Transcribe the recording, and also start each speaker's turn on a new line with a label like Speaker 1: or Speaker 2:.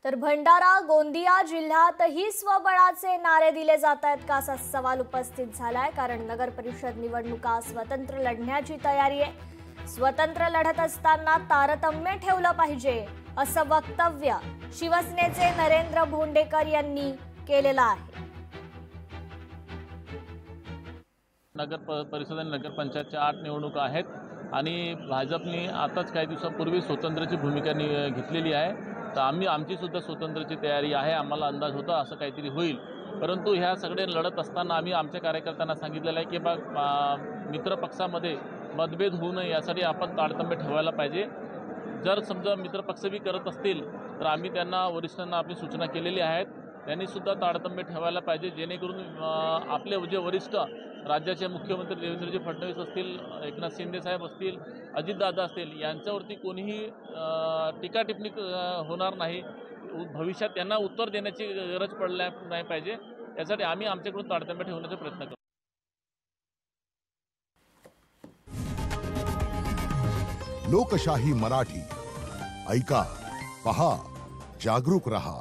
Speaker 1: तर भंडारा गोंदिया जिल्ह्यातही स्वबळाचे नारे दिले जात आहेत का असा सवाल उपस्थित झालाय। कारण नगर परिषद निवडणुका स्वतंत्र लढण्याची तयारी आहे। स्वतंत्र लढत असताना तारतम्य ठेवलं पाहिजे असं वक्तव्य शिवसेनेचे नरेंद्र भोंडेकर यांनी केलेलं आहे।
Speaker 2: नगर परिषद आणि नगरपंचायतच्या 8 निवडणुका आहेत आणि भाजपने आताच काही दिवसांपूर्वी स्वतंत्रची भूमिका घेतलेली आहे। तर आमची सुद्धा स्वतंत्रची तयारी आहे। आम्हाला अंदाज होता असं काहीतरी होईल, परंतु ह्या सगळे लढत असताना आम्ही आमच्या कार्यकर्त्यांना सांगितलेलं आहे की मित्र पक्षामध्ये मतभेद होऊ नये यासाठी आपण तारतम्य ठेवायला पाहिजे। जर समजा मित्र पक्ष बी करत असतील तर आम्ही त्यांना वरिष्ठांना आपली सूचना केलेली आहेत, त्यांनी सुद्धा तारतम्य ठेवायला पाहिजे, जेणेकरून आपले जे वरिष्ठ राज्याचे मुख्यमंत्री देवेंद्रजी फडणवीस असतील, एकनाथ शिंदे साहेब असतील, अजितदादा असतील यांच्यावरती कोणीही टीका टिप्पणी होणार नाही। भविष्यात त्यांना उत्तर देण्याची गरज पडल्या नाही पाहिजे, यासाठी आम्ही आमच्याकडून तारतम्य ठेवण्याचा प्रयत्न करतो।
Speaker 3: लोकशाही मराठी ऐका, पहा, जागरूक रहा।